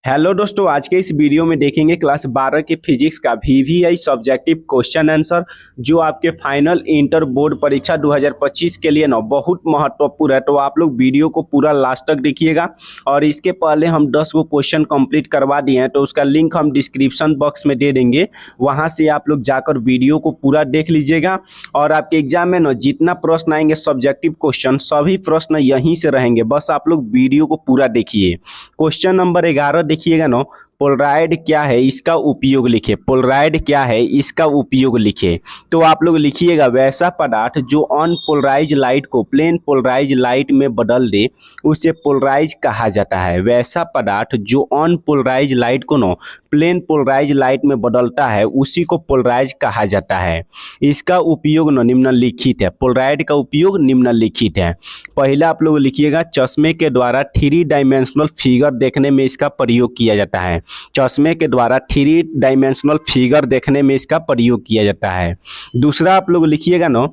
Hello दोस्तों, आज के इस वीडियो में देखेंगे क्लास 12 के फिजिक्स का वीवीआई सब्जेक्टिव क्वेश्चन आंसर जो आपके फाइनल इंटर बोर्ड परीक्षा 2025 के लिए ना बहुत महत्वपूर्ण है। तो आप लोग वीडियो को पूरा लास्ट तक देखिएगा। और इसके पहले हम 10 को क्वेश्चन कंप्लीट करवा दिए हैं, तो उसका लिंक हम डिस्क्रिप्शन बॉक्स में दे देंगे, वहां से आप लोग जाकर वीडियो को पूरा देख लीजिएगा। और आपके एग्जाम में ना जितना प्रश्न आएंगे सब्जेक्टिव क्वेश्चन, सभी प्रश्न यहीं से रहेंगे, बस आप लोग वीडियो को पूरा देखिए। क्वेश्चन नंबर 11 देखिएगा ना, पोलराइड क्या है इसका उपयोग लिखे। पोलराइड क्या है इसका उपयोग लिखे। तो आप लोग लिखिएगा, वैसा पदार्थ जो अनपोलराइज लाइट को प्लेन पोलराइज लाइट में बदल दे उसे पोलराइज कहा जाता है। वैसा पदार्थ जो अनपोलराइज लाइट को ना प्लेन पोलराइज लाइट में बदलता है उसी को पोलराइज कहा जाता है। इसका उपयोग ना निम्नलिखित है। पोलराइड का उपयोग निम्नलिखित है। पहला आप लोग लिखिएगा, चश्मे के द्वारा 3 डायमेंशनल फिगर देखने में इसका प्रयोग किया जाता है। चश्मे के द्वारा 3 डायमेंशनल फिगर देखने में इसका प्रयोग किया जाता है। दूसरा आप लोग लिखिएगा ना,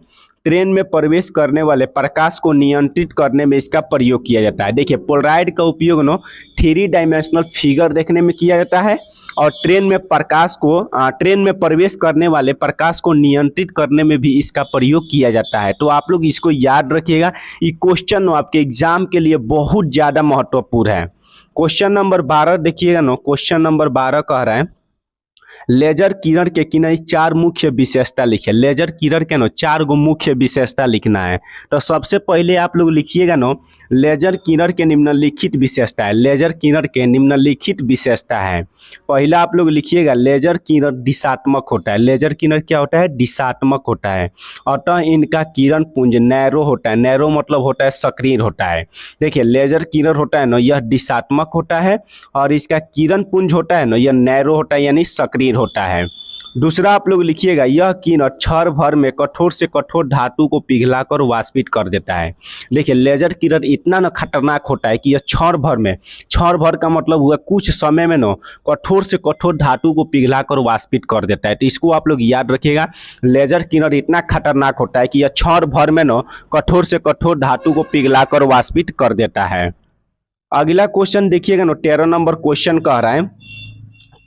ट्रेन में प्रवेश करने वाले प्रकाश को नियंत्रित करने में इसका प्रयोग किया जाता है। देखिए, पोलराइड का उपयोग ना 3 डायमेंशनल फिगर देखने में किया जाता है और ट्रेन में प्रवेश करने वाले प्रकाश को नियंत्रित करने में भी इसका प्रयोग किया जाता है। तो आप लोग इसको याद रखिएगा, ये क्वेश्चन आपके एग्जाम के लिए बहुत ज़्यादा महत्वपूर्ण है। क्वेश्चन नंबर 12 देखिएगा ना, क्वेश्चन नंबर 12 कह रहा है, लेजर किरण के किन्हीं 4 मुख्य विशेषता लिखे। लेजर किरण के ना 4 गो मुख्य विशेषता लिखना है। तो सबसे पहले आप लोग लिखिएगा ना, लेजर किरण के निम्नलिखित विशेषता है। लेजर किरण के निम्नलिखित विशेषता है। पहला आप लोग लिखिएगा, लेजर किरण दिशात्मक होता है। लेजर किरण क्या होता है? दिशात्मक होता है। अतः इनका किरण पुंज नैरो होता है। नैरो मतलब होता है सक्रिय होता है। देखिए, लेजर किरण होता है ना, यह दिशात्मक होता है और इसका किरण पुंज होता है ना, यह नैरो होता है यानी सक्रिय होता है। दूसरा आप लोग लिखिएगा, यह किरण क्षण भर में कठोर से कठोर धातु को पिघलाकर वाष्पित कर देता है। देखिए, लेजर किरण इतना ना खतरनाक होता है कि यह क्षण भर का मतलब हुआ कुछ समय में ना कठोर से कठोर धातु को पिघलाकर वाष्पित कर देता है। तो इसको आप लोग याद रखिएगा, लेजर किरण इतना खतरनाक होता है कि यह क्षण भर में ना कठोर से कठोर धातु को पिघलाकर वाष्पित कर देता है। अगला क्वेश्चन देखिएगा ना, 13 नंबर क्वेश्चन कह रहा है,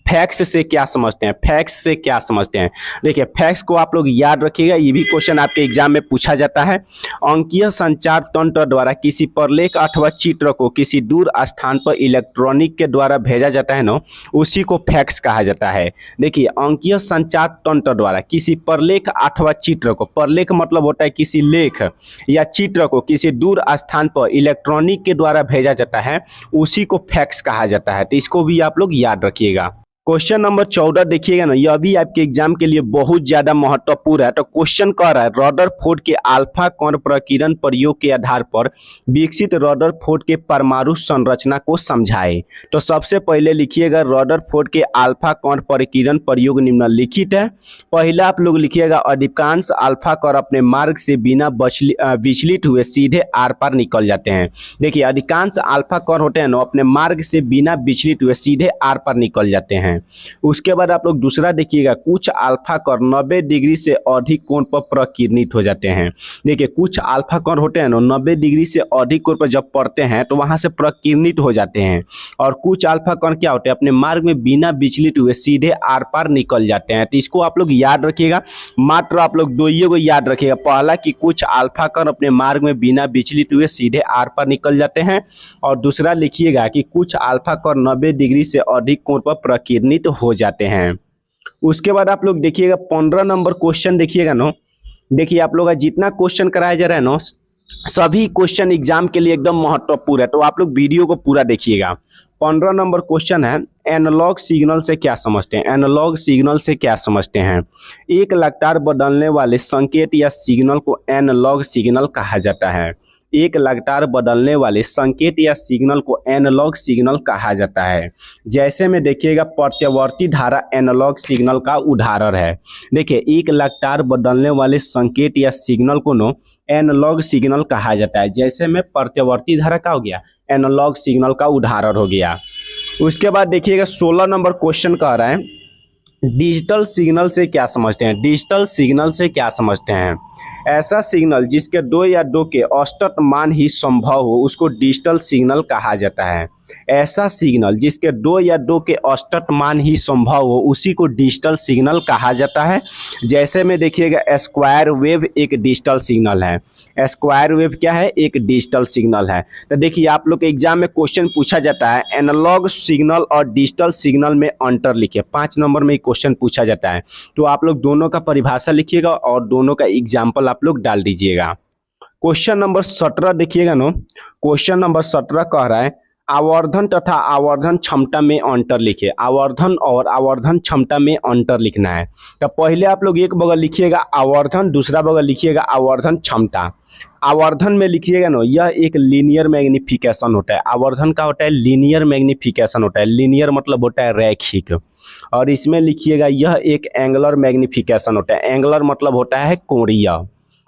फैक्स से क्या समझते हैं। फैक्स से क्या समझते हैं? देखिए, फैक्स को आप लोग याद रखिएगा, ये भी क्वेश्चन आपके एग्जाम में पूछा जाता है। अंकीय संचार तंत्र द्वारा किसी प्रलेख अथवा चित्र को किसी दूर स्थान पर इलेक्ट्रॉनिक के द्वारा भेजा जाता है ना, उसी को फैक्स कहा जाता है। देखिए, अंकीय संचार तंत्र द्वारा किसी प्रलेख अथवा चित्र को, प्रलेख मतलब होता है किसी लेख या चित्र को किसी दूर स्थान पर इलेक्ट्रॉनिक के द्वारा भेजा जाता है, उसी को फैक्स कहा जाता है। तो इसको भी आप लोग याद रखिएगा। क्वेश्चन नंबर 14 देखिएगा ना, यह भी आपके एग्जाम के लिए बहुत ज्यादा महत्वपूर्ण है। तो क्वेश्चन कह रहा है, रदरफोर्ड के अल्फा कण प्रकीर्णन प्रयोग के आधार पर विकसित रदरफोर्ड के परमाणु संरचना को समझाए। तो सबसे पहले लिखिएगा, रदरफोर्ड के अल्फा कण प्रकीर्णन प्रयोग निम्नलिखित है। पहला आप लोग लिखिएगा, अधिकांश अल्फा कण अपने मार्ग से बिना विचलित हुए सीधे आर पार निकल जाते हैं। देखिए, अधिकांश अल्फा कण होते हैं ना, अपने मार्ग से बिना विचलित हुए सीधे आर पार निकल जाते हैं। उसके बाद आप लोग दूसरा देखिएगा, कुछ अल्फा कण 90 डिग्री से अधिक कोण पर प्रकीर्णित हो जाते हैं। देखिए, कुछ अल्फा कण होते हैं ना, 90 डिग्री से अधिक कोण पर जब पड़ते हैं तो वहां से प्रकीर्णित हो जाते हैं। और कुछ अल्फा कण क्या होते हैं, अपने मार्ग में बिना विचलित हुए सीधे आर पार निकल जाते हैं। तो इसको आप लोग याद रखिएगा, मात्र आप लोग दो ही को याद रखिएगा। पहला कि कुछ अल्फा कण अपने मार्ग में बिना विचलित हुए सीधे आर पार निकल जाते हैं, और दूसरा लिखिएगा कि कुछ अल्फा कण 90 डिग्री से अधिक कोण पर प्रकीर्णित हो जाते हैं। उसके बाद आप लोग देखिएगा 15 नंबर क्वेश्चन देखिएगा ना। देखिए, आप लोग का जितना क्वेश्चन कराया जा रहा है ना, सभी क्वेश्चन एग्जाम के लिए एकदम महत्वपूर्ण है। तो आप लोग वीडियो को पूरा देखिएगा। 15 नंबर क्वेश्चन है, एनालॉग सिग्नल से क्या समझते हैं। एनालॉग सिग्नल से क्या समझते हैं? एक लगातार बदलने वाले संकेत या सिग्नल को एनालॉग सिग्नल कहा जाता है। एक लगातार बदलने वाले संकेत या सिग्नल को एनालॉग सिग्नल कहा जाता है। जैसे में देखिएगा, प्रत्यावर्ती धारा एनालॉग सिग्नल का उदाहरण है। देखिए, एक लगातार बदलने वाले संकेत या सिग्नल को नो एनालॉग सिग्नल कहा जाता है। जैसे में प्रत्यावर्ती धारा का हो गया, एनालॉग सिग्नल का उदाहरण हो गया। उसके बाद देखिएगा 16 नंबर क्वेश्चन कह रहा है, डिजिटल सिग्नल से क्या समझते हैं। डिजिटल सिग्नल से क्या समझते हैं? ऐसा सिग्नल जिसके 2 या 2 के औसत मान ही संभव हो उसको डिजिटल सिग्नल कहा जाता है। ऐसा सिग्नल जिसके दो या दो के औसत मान ही संभव हो उसी को डिजिटल सिग्नल कहा जाता है। जैसे में देखिएगा स्क्वायर वेव एक डिजिटल सिग्नल है। स्क्वायर वेव क्या है? एक डिजिटल सिग्नल है। तो देखिए आप लोग के एग्जाम में क्वेश्चन पूछा जाता है एनालॉग सिग्नल और डिजिटल सिग्नल में अंतर लिखिए। 5 नंबर में क्वेश्चन पूछा जाता है, तो आप लोग दोनों का परिभाषा लिखिएगा और दोनों का एग्जाम्पल आप लोग डाल दीजिएगा। क्वेश्चन नंबर 17 देखिएगा नो। क्वेश्चन नंबर 17 कह रहा है आवर्धन तथा आवर्धन क्षमता में अंतर लिखिए। आवर्धन और आवर्धन क्षमता में अंतर लिखना है। तो पहले आप लोग एक बगल लिखिएगा आवर्धन, दूसरा बगल लिखिएगा आवर्धन क्षमता। आवर्धन में लिखिएगा नो, यह एक लीनियर मैग्निफिकेशन होता है। आवर्धन का होता है लीनियर मैग्निफिकेशन होता है। लीनियर मतलब होता है रैखिक। और इसमें लिखिएगा यह एक एंगुलर मैग्निफिकेशन होता है। एंगुलर मतलब होता है कोणीय।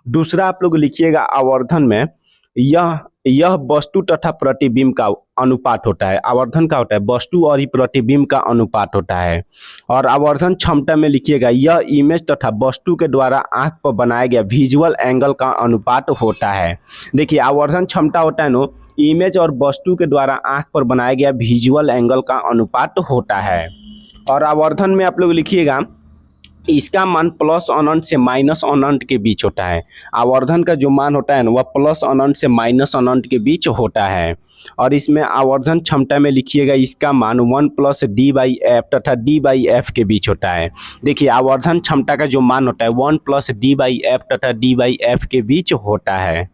दूसरा आप लोग लिखिएगा आवर्धन में यह वस्तु तथा प्रतिबिंब का अनुपात होता है। आवर्धन का होता है वस्तु और प्रतिबिंब का अनुपात होता है। और आवर्धन क्षमता में लिखिएगा यह इमेज तथा वस्तु के द्वारा आंख पर बनाया गया विजुअल एंगल का अनुपात होता है। देखिए आवर्धन क्षमता होता है नो, इमेज और वस्तु के द्वारा आंख पर बनाया गया विजुअल एंगल का अनुपात होता है। और आवर्धन में आप लोग लिखिएगा इसका मान प्लस अनंत से माइनस अनंत के बीच होता है। आवर्धन का जो मान होता है ना वह प्लस अनंत से माइनस अनंत के बीच होता है। और इसमें आवर्धन क्षमता में लिखिएगा इसका मान 1 + d/f तथा d/f के बीच होता है। देखिए आवर्धन क्षमता का जो मान होता है 1 + d/f तथा d/f के बीच होता है।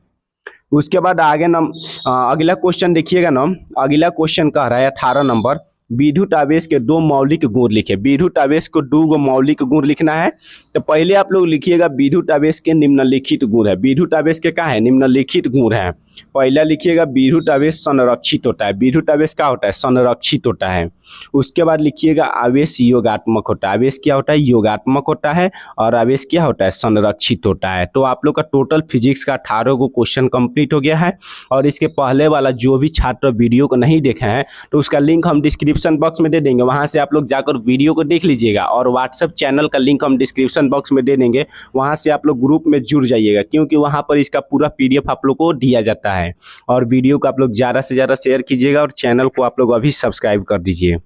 उसके बाद आगे अगला क्वेश्चन देखिएगा ना। अगला क्वेश्चन कह रहा है 18 नंबर विद्युत आवेश के 2 मौलिक गुण लिखे। विद्युत आवेश को 2 मौलिक गुण लिखना है। तो पहले आप लोग लिखिएगा विद्युत आवेश के निम्नलिखित गुण है। विद्युत आवेश के क्या है? निम्नलिखित गुण है। पहला लिखिएगा विद्युत आवेश संरक्षित होता है। विद्युत आवेश क्या होता है? संरक्षित होता है। उसके बाद लिखिएगा आवेश योगात्मक होता है। आवेश क्या होता है? योगात्मक होता है। और आवेश क्या होता है? संरक्षित होता है। तो आप लोग का टोटल फिजिक्स का 18 को क्वेश्चन कंप्लीट हो गया है। और इसके पहले वाला जो भी छात्र वीडियो को नहीं देखे हैं तो उसका लिंक हम डिस्क्रिप्शन बॉक्स में दे देंगे, वहां से आप लोग जाकर वीडियो को देख लीजिएगा। और व्हाट्सएप चैनल का लिंक हम डिस्क्रिप्शन बॉक्स में दे देंगे, वहां से आप लोग ग्रुप में जुड़ जाइएगा, क्योंकि वहां पर इसका पूरा PDF आप लोग को दिया जाता है। और वीडियो को आप लोग ज़्यादा से ज़्यादा शेयर कीजिएगा और चैनल को आप लोग अभी सब्सक्राइब कर दीजिए।